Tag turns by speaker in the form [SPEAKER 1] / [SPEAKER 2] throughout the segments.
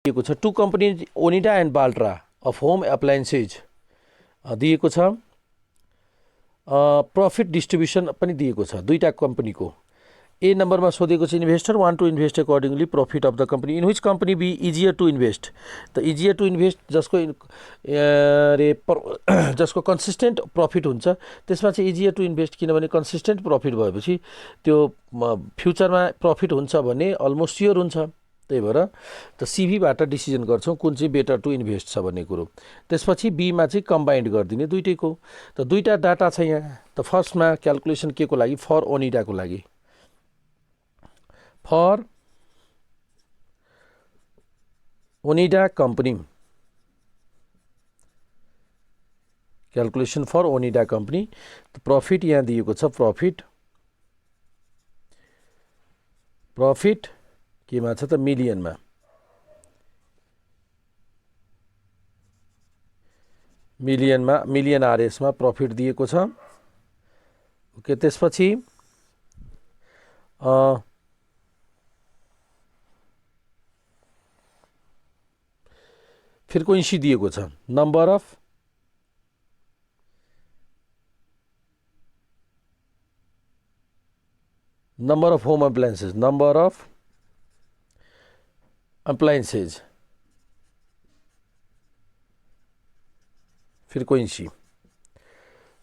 [SPEAKER 1] दिएको छ two company Onida and बाल्ट्रा अफ होम एप्लायन्सेज दिएको छ। प्रफिट डिस्ट्रिब्युसन पनि दिएको छ दुईटा कम्पनीको। ए नम्बरमा सोधेको छ investor want to invest accordingly profit of the company in which company be easier to invest. त इजियर टू इन्भेस्ट जसको कन्सिस्टेन्ट प्रफिट हुन्छ त्यसमा चाहिँ इजियर टू इन्भेस्ट, किनभने कन्सिस्टेन्ट प्रफिट भएपछि त्यो फ्युचरमा प्रफिट हुन्छ भने अलमोस्ट स्योर हुन्छ। त्यही भएर त सिभीबाट डिसिजन गर्छौँ कुन चाहिँ बेटर टु इन्भेस्ट छ भन्ने कुरो। त्यसपछि बीमा चाहिँ कम्बाइन्ड गरिदिने दुइटैको। त दुईटा डाटा छ यहाँ। त फर्स्टमा क्यालकुलेसन के को लागि, फर ओनिडाको लागि, for Onida company, calculation for Onida company. तो प्रॉफिट यहाँ दिएको छ, प्रॉफिट केमा छ त मिलियनमा, मिलियन आरएस में प्रॉफिट दिएको छ। ओके, त्यसपछि फ्रिक्वेन्सी दिएको छ, number of home appliances, number of appliances, frequency,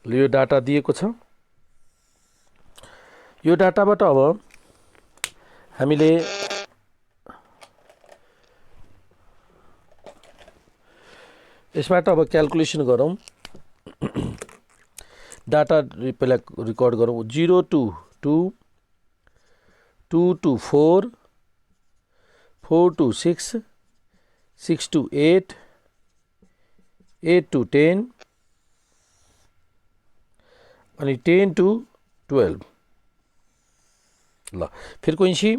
[SPEAKER 1] यो डाटा दिएको छ। यो डाटाबाट अब हामीले यसबाट अब क्यालकुलेसन गरौँ। डाटा पहिला रिकर्ड गरौँ। 0 to 2, 2 to 4, 4 to 6, 6 to 8, 8 to 10 अनि 10 to 12। ल फ्रिक्वेन्सी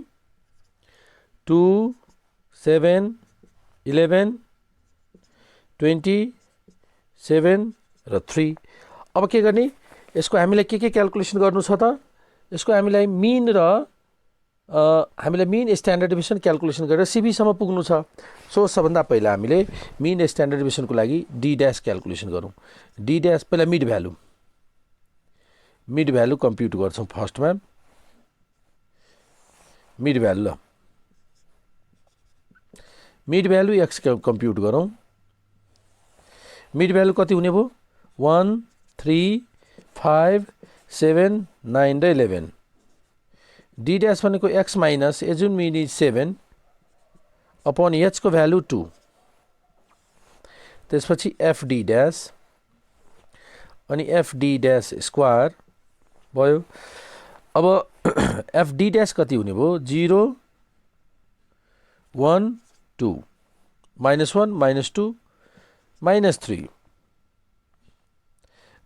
[SPEAKER 1] 2, 7, 11, 27 र 3। अब के गर्ने, यसको हामीलाई के क्यालकुलेसन गर्नु छ त, यसको हामीलाई मिन र हामीलाई मिन स्ट्यान्डर्ड डिभिजन क्यालकुलेसन गरेर सिबीसम्म पुग्नु छ। सो सबभन्दा पहिला हामीले मिन स्ट्यान्डर्ड डिभिजनको लागि डी ड्यास क्यालकुलेसन गरौँ। डी ड्यास पहिला मिड भ्यालु कम्प्युट गर्छौँ। फर्स्टमा मिड भ्यालु, ल मिड भ्यालु एक्स कम्प्युट गरौँ। मिड भ्यालु कति हुने भयो, 1, 3, 5, 7, 9 र 11। डी ड्यास भनेको एक्स माइनस एजुन मिन इज 7 अपन एच को भ्यालु 2। त्यसपछि एफ डी ड्यास अनि एफ डी ड्यास स्क्वायर भयो। अब एफ डी ड्यास कति हुने भयो, 0, 1, 2, -1, -2, -3,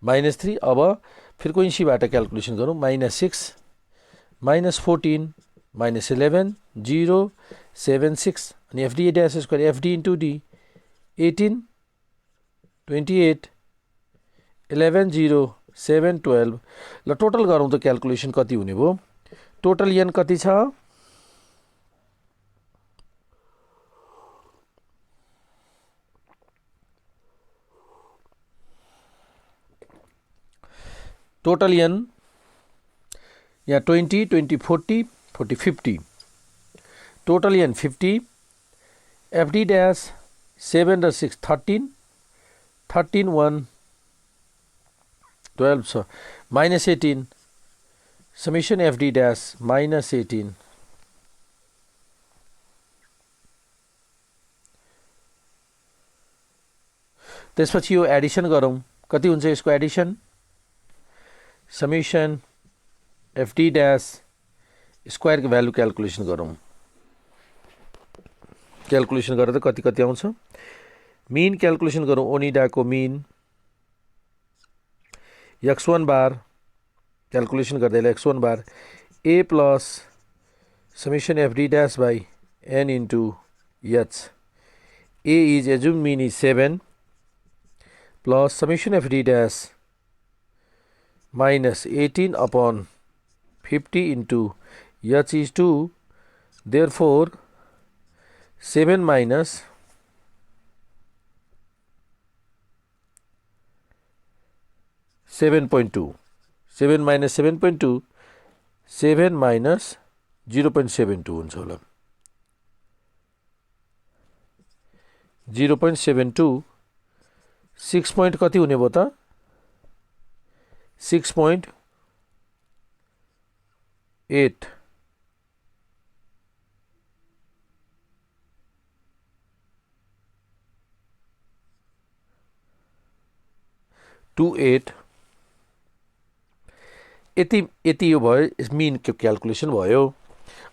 [SPEAKER 1] -3। अब फ्रिक्वेन्सीबाट क्यालकुलेसन गरौँ। -6, -14, -11, 0, 7, 6 अनि FD dash square FD into D 18, 28, 11, 0, 7, 12। ल टोटल गरौँ त क्यालकुलेसन कति हुने भयो। टोटल एन कति छ, टोटल एन यहाँ 20, 20, 40, 40, 50, टोटल एन 50। एफडी ड्यास 7 र 6 13, 13, 1, 12 छ, -18 समेसन एफडी ड्यास -18। त्यसपछि यो एडिसन गरौँ, कति हुन्छ यसको Edison, summation FD dash square को भ्यालु क्यालकुलेसन गरौँ। क्यालकुलेसन गरेर कति आउँछ, मिन क्यालकुलेसन गरौँ। ओनिडा को मिन x1 बार क्यालकुलेसन गर्दै x1 bar a plus summation FD dash by n into h। a is assume mean is 7 plus summation FD dash -18 upon 50 into h is 2, therefore 7 minus 7.2. 7 minus 7.2, 7 minus 0.72 हुन्छ होला. 0.72 6 point कति हुने भयो त? 6.8. 28. यति यो भयो मिन क्याल्कुलेसन भयो.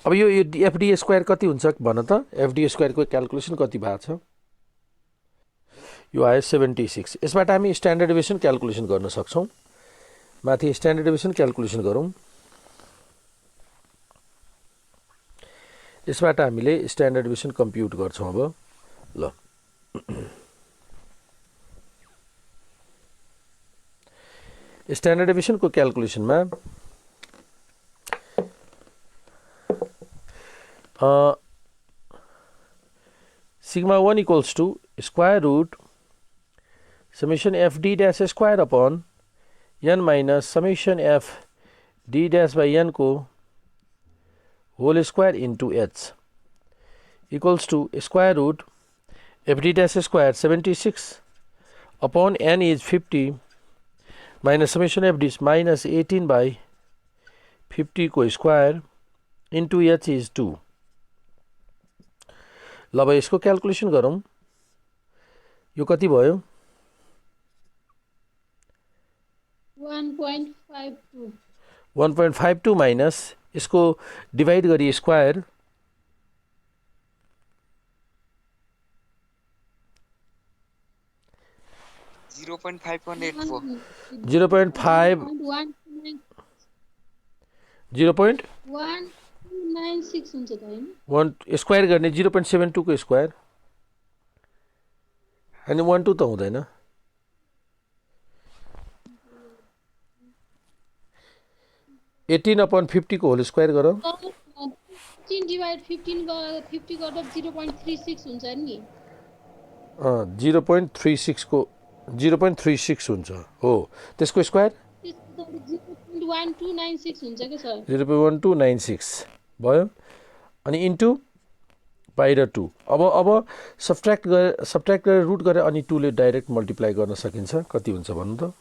[SPEAKER 1] अब यो एफडी स्क्वायर कति हुन्छ भन त? एफडी स्क्वायरको क्याल्कुलेसन कति भएको छ? यो आयो 76. यसबाट हामी स्ट्यान्डर्ड डेभिएसन क्याल्कुलेसन गर्न सक्छौं. माथि स्ट्यान्डर्ड डेभिएसन क्याल्कुलेसन गरौँ. यसबाट हामीले स्ट्यान्डर्ड डेभिएसन कम्प्युट गर्छौं. अब ल स्ट्यान्डर्ड डेभिएसन को क्याल्कुलेसन में sigma 1 equals to square root summation F D dash square upon n minus summation F D dash by n को whole square into h equals to square root F D dash square 76 upon n is 50 minus summation F D minus 18 by 50 को square into h is 2. ल अब यसको calculation गरौँ. यो कति भयो?
[SPEAKER 2] 1.52.
[SPEAKER 1] 1.52 minus इसको डिवाइड गरी स्क्वायर
[SPEAKER 3] 0.5184.
[SPEAKER 1] 0.5
[SPEAKER 2] 196 हुन्छ त हैन?
[SPEAKER 1] 1 स्क्वायर गर्ने 0.72 को स्क्वायर अनि 12 त हुँदैन. 18 अपॉन 50 को होल स्क्वायर गरौ.
[SPEAKER 2] 15 डिवाइड 15 50 गर्दा 0.36 हुन्छ नि.
[SPEAKER 1] 0.36 को 0.36 हुन्छ हो. त्यसको स्क्वायर
[SPEAKER 2] 0.1296 हुन्छ के सर?
[SPEAKER 1] 0.1296 भयो अनि इन्टु बाहिर 2. अब सब्ट्र्याक्ट गरेर रुट गरेर अनि 2 ले डाइरेक्ट मल्टिप्लाई गर्न सकिन्छ. कति हुन्छ भन्नु त?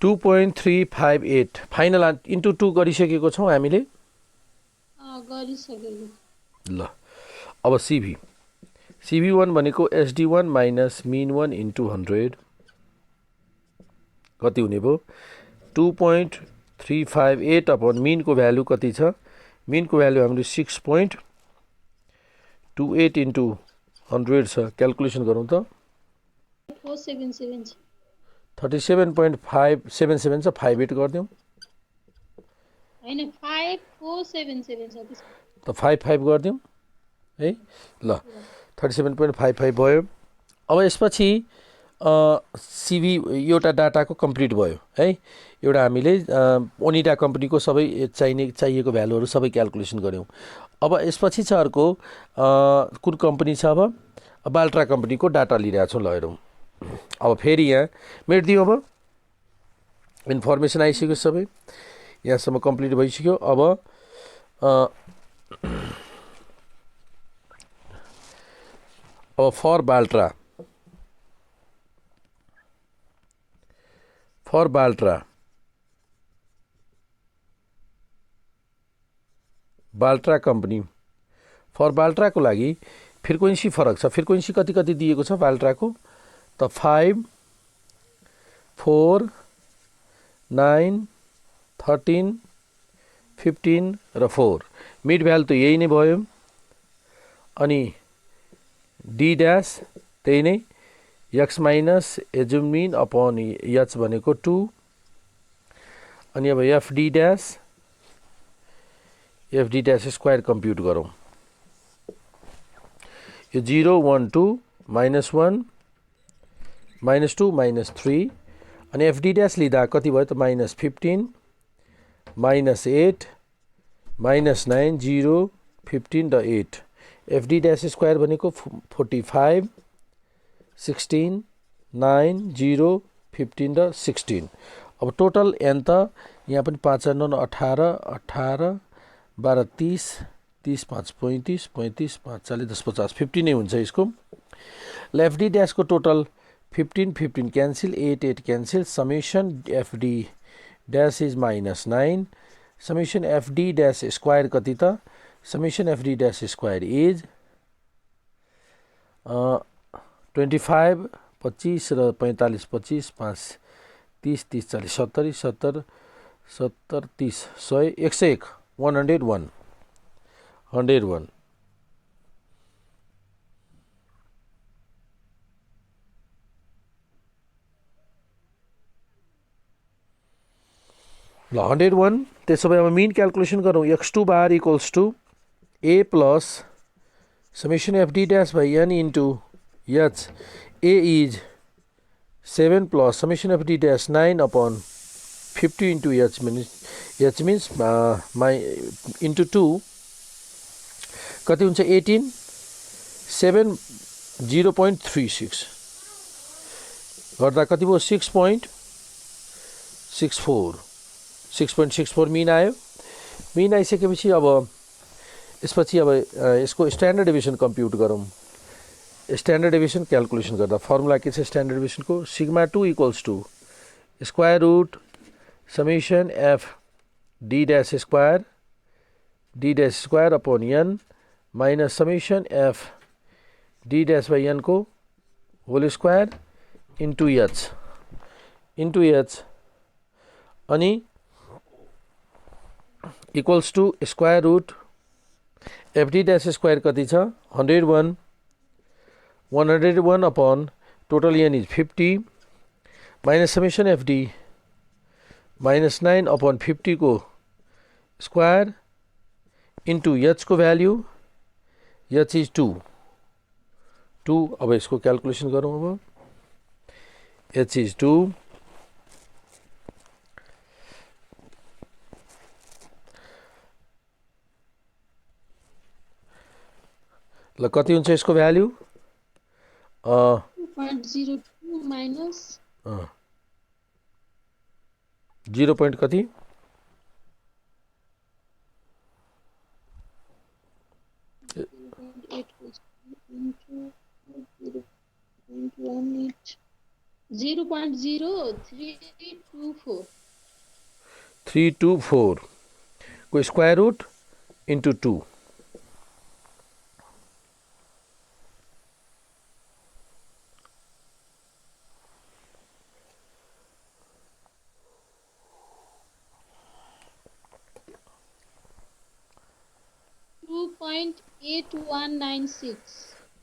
[SPEAKER 1] टू 2.358 फाइनल इन्टु 2 गरिसकेको छौँ हामीले.
[SPEAKER 2] गरिसकेको.
[SPEAKER 1] ल अब CV1 भनेको SD1 माइनस मिन 1 इन्टु 100 कति हुने भयो? 2.358 अपन मिन को भ्यालु कति छ? मिन को भ्यालु हामीले 6.28 इन्टु 100 छ. क्याल्कुलेसन गरौँ त.
[SPEAKER 2] 477
[SPEAKER 1] 37.577 छ. 58 गरिदिउँ
[SPEAKER 2] हैन 5477 छ कि
[SPEAKER 1] त 55 गरिदिउँ है. ल 37.55 भयो. अब यसपछि सिभी एउटा डाटाको कम्प्लिट भयो है. एउटा हामीले ओनिडा कम्पनीको सबै चाहिएको भ्यालुहरू सबै क्याल्कुलेसन गऱ्यौँ. अब यसपछि छ अर्को कुन कम्पनी छ? अब बाल्ट्रा कम्पनीको डाटा लिइरहेको छौँ. ल हेरौँ. अब फेरि यहाँ मेटिदिउँ. अब इन्फर्मेसन आइसक्यो सबै यहाँसम्म कम्प्लिट भइसक्यो. अब फर बाल्ट्रा कम्पनी फर बाल्ट्राको लागि फ्रिक्वेन्सी फरक छ. फ्रिक्वेन्सी कति कति दिएको छ बाल्ट्राको त 5, 4, 9, 13, 15 र 4. मिड भ्यालु त यही नै भयो. अनि डी ड्यास त्यही नै x minus assume mean upon h भनेको 2. अनि अब F D dash FD dash square compute गरौँ। यो 0 1 2 -1 -2 -3 अनि एफडी डैश लिँदा कति भयो त -15 -8 -9 0 15 र 8 एफडी डैश स्क्वायर भनेको 45 16 9 0 15 र 16। अब टोटल एन त यहाँ पनि 5 9 18 18 12 30 30 5 35 35 5 40 10 50 50 नै हुन्छ यसको। ल एफडी डैश को total 15 15 cancel 8 8 cancel summation FD dash is -9 summation FD dash square कति त summation FD dash square is 25 25 र 45 25 5 30 30 40 70 70 70 30 100 101 101 101 ल 101 त्यसो भए अब मिन क्याल्कुलेसन गरौँ x2 bar equals to a plus summation FD dash by n into h a is 7 plus summation FD dash 9 upon 50 into h means into 2 कति हुन्छ 18 7 0.36 गर्दा कति भयो 6.64 मिन आयो। मिन आइसकेपछि अब यसपछि अब यसको स्ट्यान्डर्ड डेभिएसन कम्प्युट गरौँ। स्ट्यान्डर्ड डेभिएसन क्याल्कुलेसन गर्दा फर्मुला के छ स्ट्यान्डर्ड डेभिएसनको sigma 2 equals to square root summation F D dash square upon n minus summation F D dash by n को होल स्क्वायर इन्टू h अनि equals to square root F D dash square कति छ 101 upon total n is 50 minus summation F D -9 upon 50 को square into h को value h is 2 अब इसको calculation गरौँ। अब h इज 2 ल कति हुन्छ यसको भ्याल्यू
[SPEAKER 2] 2.02 माइनस
[SPEAKER 1] 0 point कति 324 को स्क्वायर रूट इन्टू 2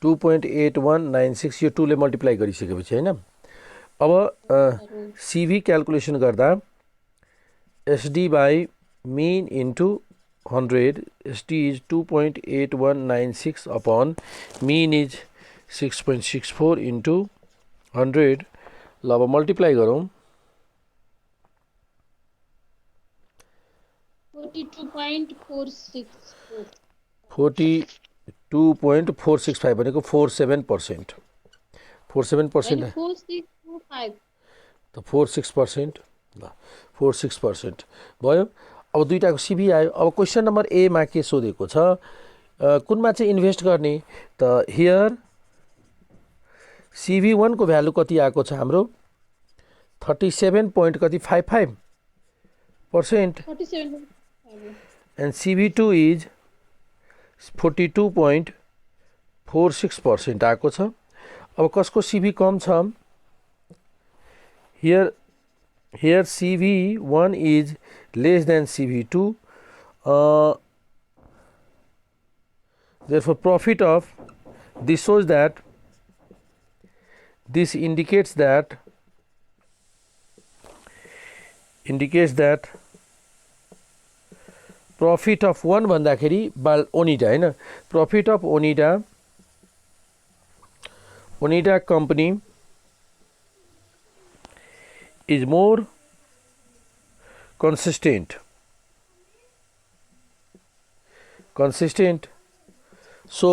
[SPEAKER 1] 2.8196 यो 2 ले मल्टिप्लाई गरिसकेपछि हैन। अब सीभी क्याल्कुलेसन गर्दा SD by mean into 100 SD is 2.8196 upon mean is 6.64 into 100 ल अब मल्टिप्लाई गरौँ 42.465 भनेको 47% 47% त 46% ल 46% भयो। अब दुईटाको सीबी आयो। अब क्वेशन नम्बर ए मा के सोधेको छ कुनमा चाहिँ इन्भेस्ट गर्ने त हियर CV1 को भ्यालु कति आएको छ हाम्रो 37.55% and CV2 is 42.46% आएको छ। अब कसको CV कम छ here CV1 is less than CV2 therefore profit of this shows that this indicates that profit of one भन्दाखेरि ओनिडा हैन profit of Onida company is more consistent so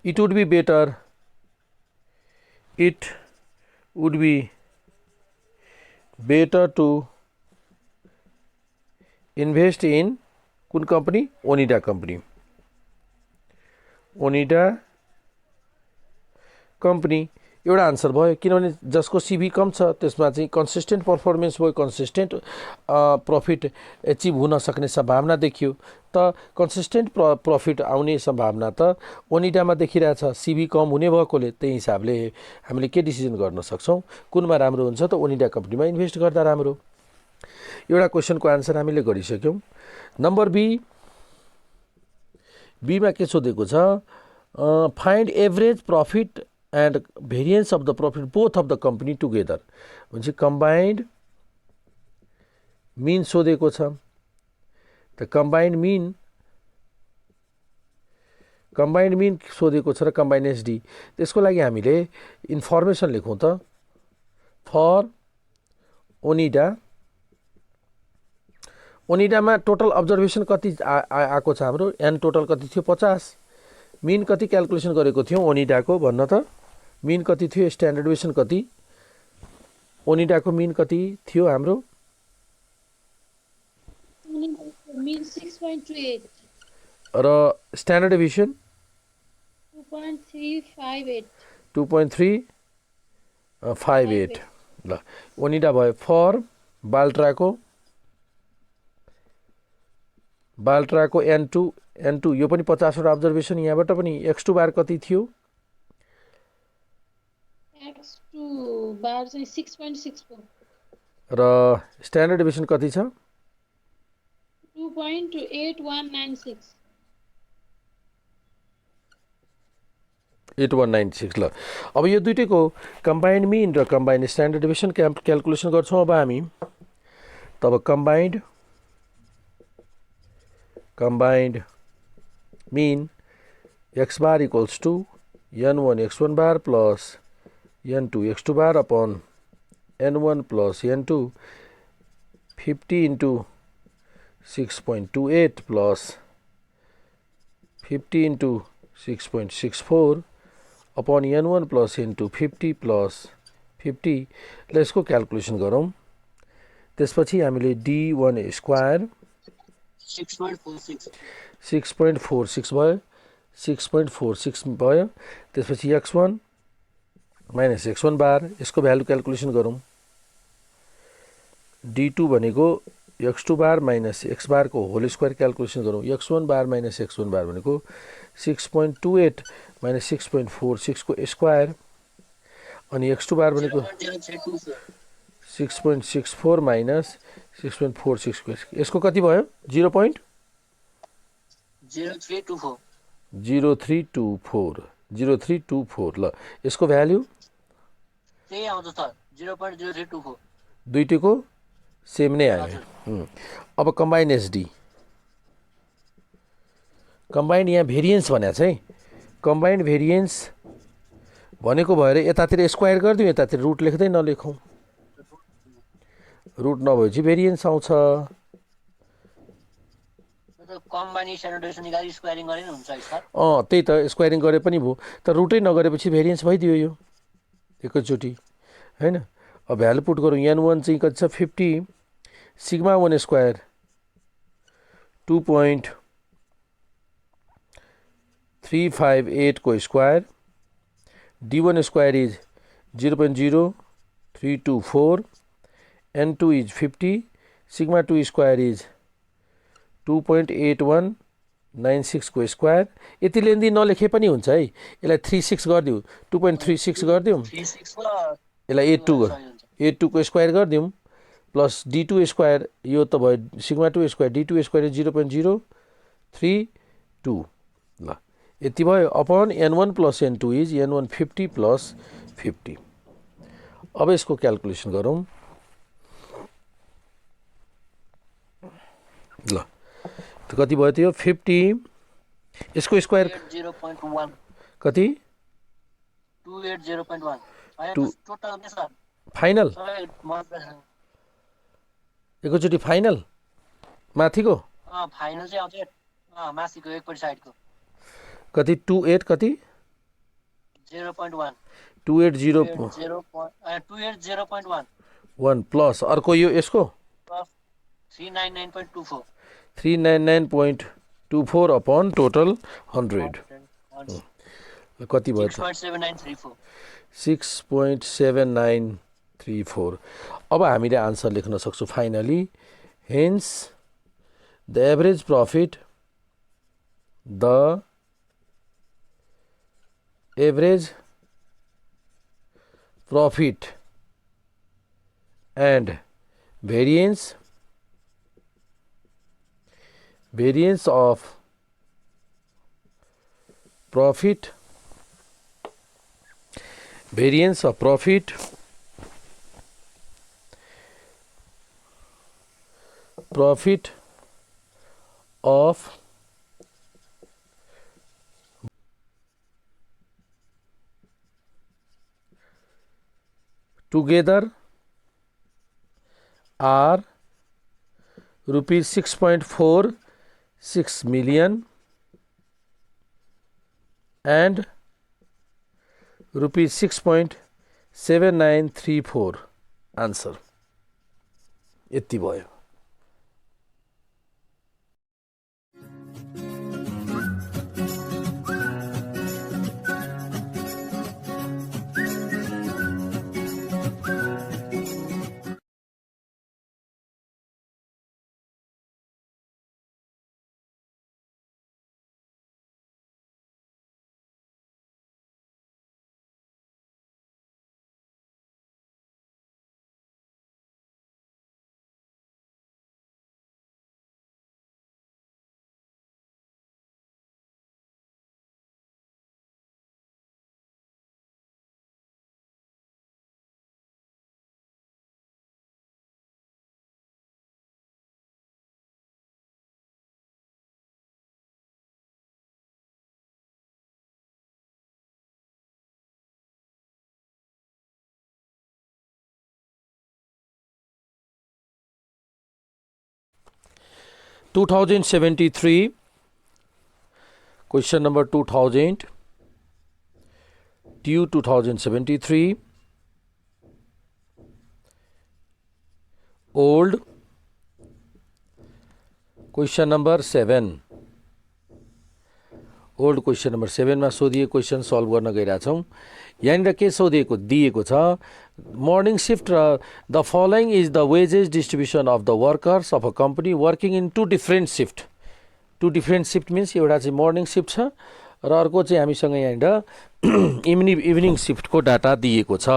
[SPEAKER 1] it would be better to invest in कुन company Onida company एउटा answer भयो किनभने जसको CV कम छ त्यसमा चाहिँ कन्सिस्टेन्ट पर्फर्मेन्स भयो कन्सिस्टेन्ट प्रॉफिट एचिभ हुन सक्ने सम्भावना देखियो त कन्सिस्टेन्ट प्रॉफिट आउने सम्भावना त ओनिडामा देखिरहेछ सिभी कम हुने भएकोले त्यही हिसाबले हामीले के डिसिजन गर्न सक्छौं कुनमा राम्रो हुन्छ त ओनिडा कम्पनीमा इन्भेस्ट गर्दा राम्रो एउटा क्वेशनको आन्सर हामीले गरिसक्यौं नम्बर बी मा के सोधेको छ find average profit and variance of the profit both of the company together भने combined mean सोधेको छ त combined mean सोधेको छ र combined SD त्यसको लागि हामीले इन्फर्मेसन लेखौं त फर ओनिडामा टोटल अब्जर्भेसन कति आएको छ हाम्रो एन टोटल कति थियो 50 मीन कति क्याल्कुलेसन गरेको थियौ ओनिडाको भन्न त मीन कति थियो स्ट्यान्डर्ड डेभिएसन कति ओनिडाको मीन कति थियो हाम्रो
[SPEAKER 2] मीन 6.28
[SPEAKER 1] र स्ट्यान्डर्ड डेभिएसन 2.358 ल ओनिडा भयो फर बाल्ट्राको N2 यो पनि 50 वटा अब्जर्भेसन यहाँबाट पनि x2 बार कति थियो
[SPEAKER 2] x2 बार चाहिँ 6.64
[SPEAKER 1] र स्ट्यान्डर्ड डेभिएसन कति छ 8196 ल अब यो दुईटैको कम्बाइन्ड मिन र कम्बाइन्ड स्ट्यान्डर्ड डेभिएसन क्याल्कुलेसन गर्छौं अब हामी तब combined mean x bar equals to n1 x1 bar plus n2 x2 bar upon n1 plus n2 50 into 6.28 plus 50 into 6.64 upon n1 plus n2 50 plus 50 ल यसको calculation गरौँ त्यसपछि हामीले d1 स्क्वायर 6.46 भयो 6.46 भयो त्यसपछि x1 minus x1 बार यसको value calculation गरौँ d2 भनेको x2 बार minus x बार को होल स्क्वायर क्याल्कुलेसन गरौँ x1 बार minus x1 बार भनेको 6.28 minus 6.46 को स्क्वायर अनि x2 बार भनेको 6.64 minus 6.46 को यसको कति भयो 0.0324 ल यसको भ्यालु
[SPEAKER 3] त्यही आउँछ त 0.0324
[SPEAKER 1] दुईटैको सेम नै आयो अब कम्बाइन एसडी कम्बाइन्ड यहाँ भेरिएन्स भनेको छ है कम्बाइन्ड भेरिएन्स भनेको भएर यतातिर स्क्वायर गर्दियौ यतातिर रुट लेख्दै नलेखौं रुट नभएपछि भेरिएन्स आउँछ
[SPEAKER 3] कम्बाइनेसन निकाली स्क्वायरिङ गरे नि हुन्छ सर
[SPEAKER 1] त्यही त स्क्वायरिङ गरे पनि भयो तर रुटै नगरेपछि भेरिएन्स भइदियो यो एकैचोटी हैन अब भ्यालु पुट गरौँ n1 चाहिँ कति छ 50 सिग्मा 1 स्क्वायर 2.358 को square d1 square is 0.0324 n2 is 50 sigma 2 square is 2.8196 को स्क्वायर यति लेन्दी नलेखे पनि हुन्छ है यसलाई 36 गर्दियौ 2.36 गर्दियौ यसलाई 82 को स्क्वायर गर्दियौ प्लस d2 स्क्वायर यो त भयो सिग्मा 2 स्क्वायर d2 स्क्वायर 0.032 ल यति भयो upon n1 plus n2 is n1 50 plus 50 अब यसको क्याल्कुलेसन गरौँ। ल त कति भयो त्यो 50 यसको स्क्वायर
[SPEAKER 3] 0.1
[SPEAKER 1] कति
[SPEAKER 3] 280.1 होइन
[SPEAKER 1] Two-
[SPEAKER 3] टोटल के सर
[SPEAKER 1] फाइनल
[SPEAKER 3] सबै multiply-
[SPEAKER 1] एकैचोटि फाइनल माथिको
[SPEAKER 3] फाइनल चाहिँ आउँछ मासिकको एकपट्टि साइडको
[SPEAKER 1] कति 28 कति
[SPEAKER 3] 0.1
[SPEAKER 1] 280.1
[SPEAKER 3] 280.1
[SPEAKER 1] प्लस अर्को यो यसको
[SPEAKER 3] प्लस 399.24
[SPEAKER 1] 399.24 अपॉन टोटल 100 कति भयो त
[SPEAKER 3] 6.7934
[SPEAKER 1] 6.7934 अब हामीले आन्सर लेख्न सक्छौँ finally hence the average profit and variance of profit of together are rupees 6.46 million and rupees 6.7934 answer यति भयो। Question number 2000 due 2073 old question number 7 old question number 7 मा सोधिएको क्वेसन सल्भ गर्न गइरहेछौँ। यहाँनिर के सोधिएको दिएको छ मर्निङ शिफ्ट र the following is the wages distribution of the workers of a company working in two different shift means एउटा चाहिँ मर्निङ शिफ्ट छ र अर्को चाहिँ हामीसँग यहाँनिर इभिनिङ सिफ्टको डाटा दिएको छ।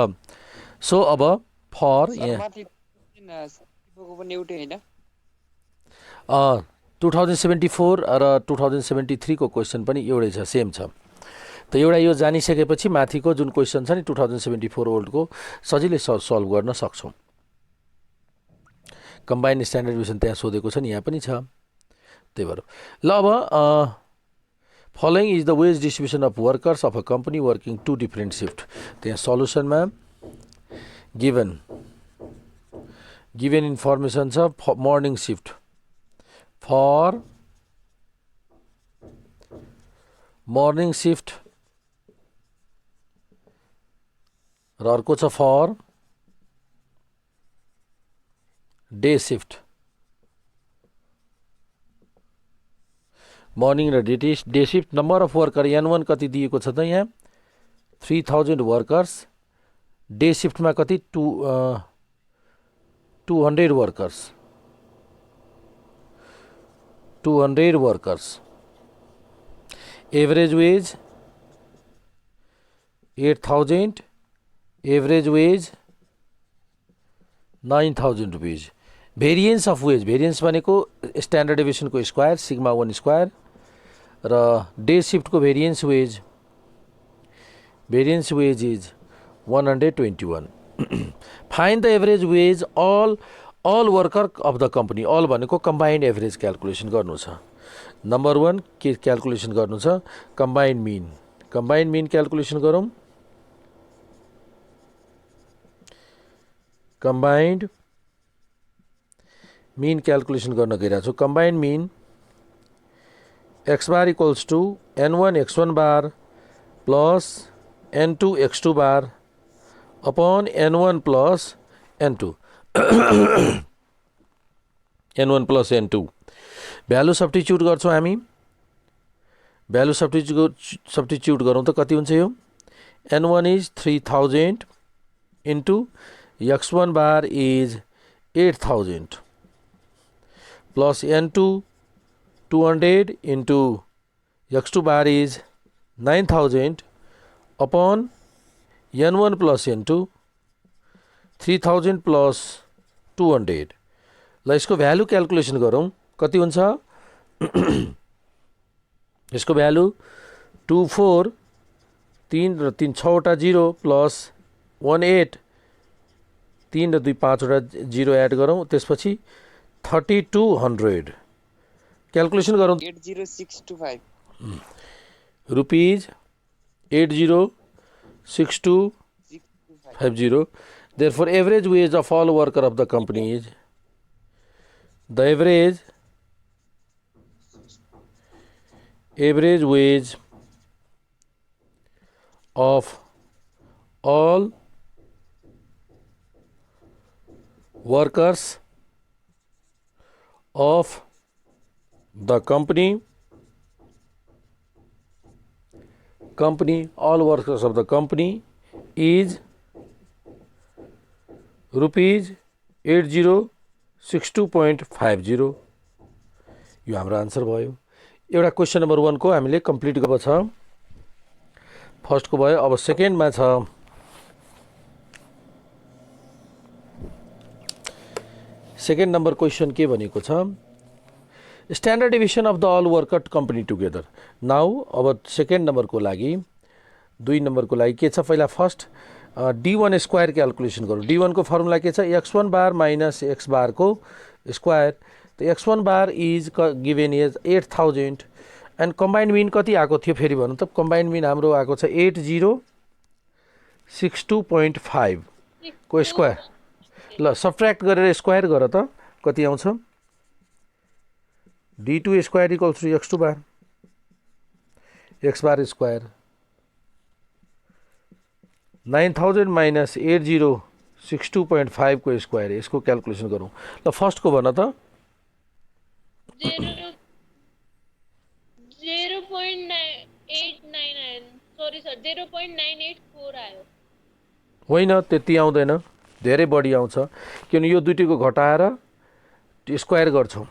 [SPEAKER 1] सो अब फर यहाँ 2074 र 2073 को क्वेसन पनि एउटै छ सेम छ। त एउटा यो जानिसकेपछि माथिको जुन क्वेसन छ नि 2074 ओल्डको सजिलै सल्भ गर्न सक्छौँ। कम्बाइन्ड स्ट्यान्डर्ड डिभिजन त्यहाँ सोधेको छ नि यहाँ पनि छ त्यही भएर ल अब following is the wage distribution of workers of a company working two different shift त्यहाँ सल्युसनमा गिभन इन्फर्मेसन छ morning shift for morning shift र अर्को छ for day shift मर्निङ र day shift number of worker N1 कति दिएको छ त यहाँ 3000 वर्कर्स डे शिफ्टमा कति 200 workers 200 workers average wage 8000 average wage 9000 rupees variance of wage variance भनेको स्ट्यान्डर्ड डेभिएसनको स्क्वायर सिग्मा 1 स्क्वायर र डे शिफ्टको variance wage is 121 find the average wage all worker of the company. All भनेको combined average calculation गर्नु छ. Number 1 के calculation गर्नु छ? Combined mean. Combined mean calculation गरौँ. कम्बाइन्ड मिन क्यालकुलेसन गर्न गइरहेको छु. Combined mean x bar equals to n1 x1 bar plus n2 x2 bar upon n1 plus n2 n1 plus n2 value substitute गर्छौँ हामी. Value substitute गरौँ त कति हुन्छ यो? n1 is 3000 into x1 bar is 8000 plus n2 200 into x2 bar is 9000 upon n1 plus n2 3000 plus 200. ल यसको value calculation गरौँ. कति हुन्छ? यसको भ्यालु 24 3 र 3 6 वटा 0 प्लस 18 3 र 2 5 वटा 0 एड गरौँ. त्यसपछि 3200 क्यालकुलेसन गरौँ.
[SPEAKER 4] 80625
[SPEAKER 1] rupees 80625 therefore average wage of all worker of the company is the average wage of all workers of the company all workers of the company is rupees 8062.50. यो हाम्रो answer भयो. एउटा question number 1 को हामीले complete गरेको छ. First को भयो. अब सेकेन्डमा छ. सेकेन्ड नम्बर क्वेसन के भनेको छ? Standard division of the all worker company together. Now अब सेकेन्ड नम्बरको लागि 2 नम्बरको लागि के छ? पहिला फर्स्ट d1 स्क्वायर क्यालकुलेसन गरौँ. d1 को फर्मुला के छ? x1 बार माइनस x बार को स्क्वायर. त x1 bar is given is 8000 and combined mean कति आएको थियो फेरि भन्नु त? कम्बाइन्ड मिन हाम्रो आएको छ 8062.5 को स्क्वायर. ल सब्ट्र्याक्ट गरेर स्क्वायर गर त कति आउँछ? d2 square equals to x2 bar x bar square 9000 minus 8062.5 को स्क्वायर. यसको क्यालकुलेसन गरौँ. ल फर्स्ट को भन त?
[SPEAKER 2] 0.984 आयो.
[SPEAKER 1] होइन त्यति आउँदैन, धेरै बढी आउँछ. किनभने यो दुईटैको घटाएर स्क्वायर गर्छौँ.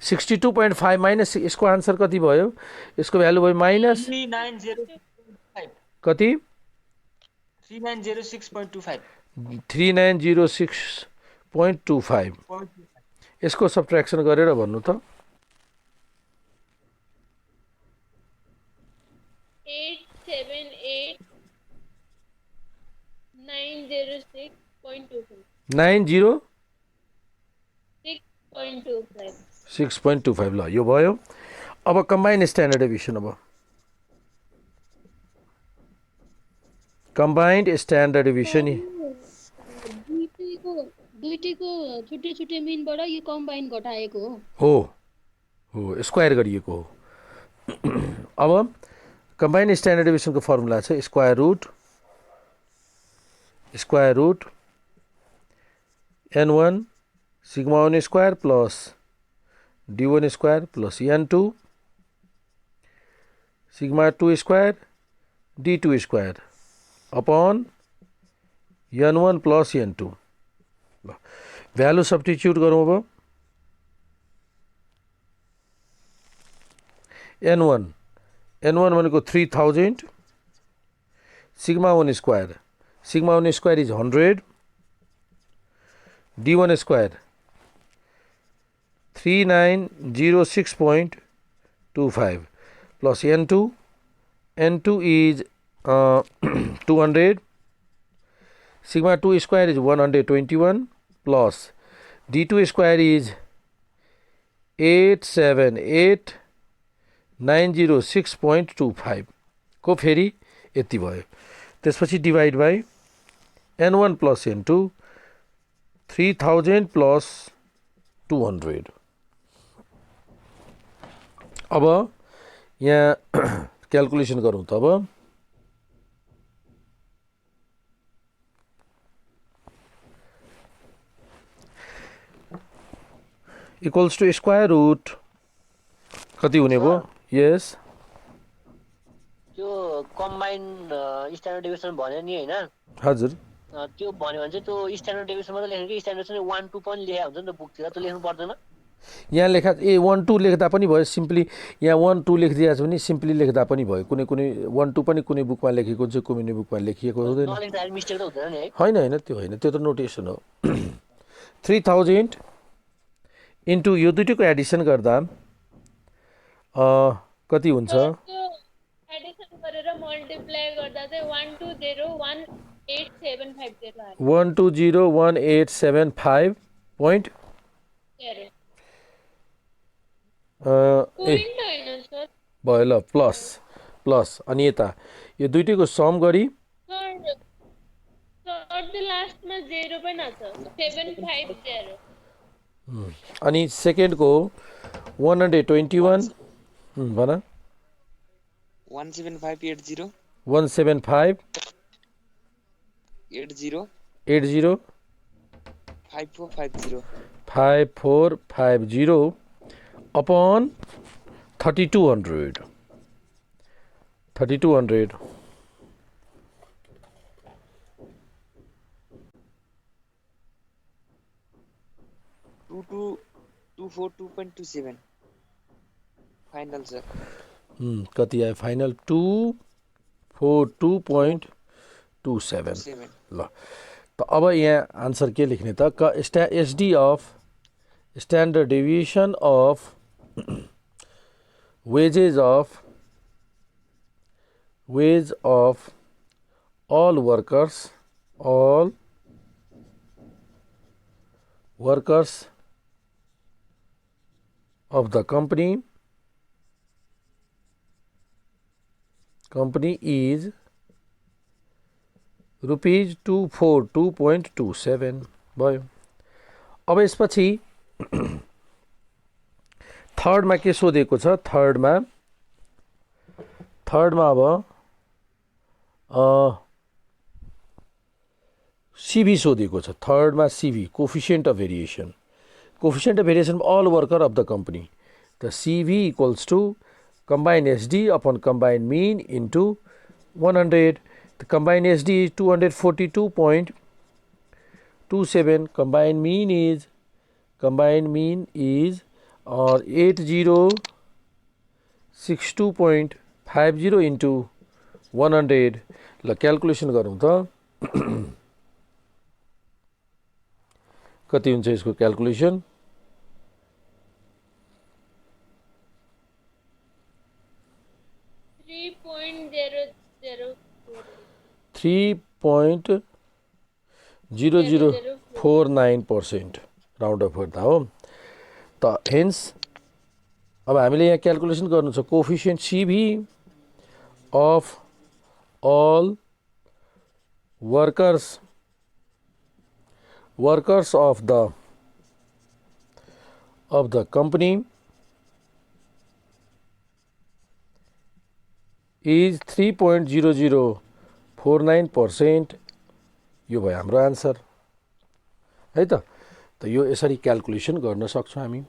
[SPEAKER 1] 62.5 माइनस यसको आन्सर कति भयो? यसको भ्यालु भयो माइनस
[SPEAKER 3] 3906.25
[SPEAKER 1] कति?
[SPEAKER 3] 3906.25
[SPEAKER 1] 3906.25. यसको सब्ट्र्याक्सन गरेर भन्नु त?
[SPEAKER 2] 878,906.25
[SPEAKER 1] 6.25. ल यो भयो. अब कम्बाइन स्ट्यान्डर्ड डिभिजन. अब कम्बाइन्ड स्ट्यान्डर्ड डिभिजन
[SPEAKER 2] दुईटैको छुट्टै छुट्टै मिनबाट यो कम्बाइन घटाएको
[SPEAKER 1] हो. स्क्वायर गरिएको हो. अब कम्बाइन्ड स्ट्यान्डर्ड डिभिजनको फर्मुला छ square root n1 sigma 1 square plus d1 square plus n2 sigma 2 square d2 square upon n1 plus n2. Value substitute गरौँ. अब n1 भनेको 3000 sigma 1 square is 100 d1 square 3906.25 plus n2 is 200 sigma 2 square is 121 plus d2 square is 878,906.25 को फेरि यति भयो। त्यसपछि divide by n1 plus n2 3000 plus 200। अब यहाँ क्याल्कुलेसन गरौँ त। अब इक्वल्स टू स्क्वायर रुट कति हुने भयो? यस
[SPEAKER 3] त्यो कम्बाइन स्ट्यान्डर्ड डेभिएसन भन्यो नि हैन?
[SPEAKER 1] हजुर।
[SPEAKER 3] त्यो भन्यो भने चाहिँ त्यो स्ट्यान्डर्ड डेभिएसन मात्रै लेख्नु कि स्ट्यान्डर्ड चाहिँ 1 2 पनि लेखा हुन्छ नि त बुकतिर, त्यो लेख्नु पर्दैन?
[SPEAKER 1] यहाँ लेखा 1 2 लेख्दा पनि भयो, सिम्पली यहाँ 1 2 लेखिदिएको छ भने सिम्पली लेख्दा पनि भयो। कुनै कुनै 1 2 पनि कुनै बुकमा लेखेको हुन्छ, कुनै बुकमा लेखिएको हुँदैन।
[SPEAKER 3] नलेख्दा मिस्टेक त हुँदैन नि है?
[SPEAKER 1] होइन त्यो होइन, त्यो त नोटेसन हो। 3000 इन्टु यो दुईटैको एडिसन गर्दा कति हुन्छ?
[SPEAKER 2] एडिसन गरेर मल्टिप्लाई गर्दा चाहिँ 1201875 आयो।
[SPEAKER 1] 1201875 भयो ल, प्लस प्लस अनि यता यो दुईटैको सम गरी
[SPEAKER 2] लास्टमा 0 पनि आछ 750
[SPEAKER 1] अनि सेकेन्डको 121 भन
[SPEAKER 4] 17580
[SPEAKER 1] 175
[SPEAKER 4] 80
[SPEAKER 1] 80
[SPEAKER 4] 5450
[SPEAKER 1] 5450 अपॉन 3200
[SPEAKER 4] 242.27 फाइनल सर।
[SPEAKER 1] कति आयो फाइनल? 242.27। ल त अब यहाँ आन्सर के लेख्ने त? SD of standard deviation of wage of all workers of the company is rupees 242.27 भयो। अब यसपछि थर्डमा के सोधेको छ? थर्डमा अब सीभी सोधेको छ। थर्डमा CV coefficient of variation all worker of the company. The CV equals to combined SD upon combined mean into 100. The combined SD is 242.27. Combined mean is 8062.50 into 100. ल क्याल्कुलेसन गरौँ त कति हुन्छ यसको क्याल्कुलेसन? 3.0049% राउन्ड अफ गर्दा हो त। Hence अब हामीले यहाँ क्याल्कुलेसन गर्नु छ coefficient CV of all workers of the company is 3.0049%। यो भयो हाम्रो आन्सर है त। यो यसरी क्याल्कुलेसन गर्न सक्छौँ हामी।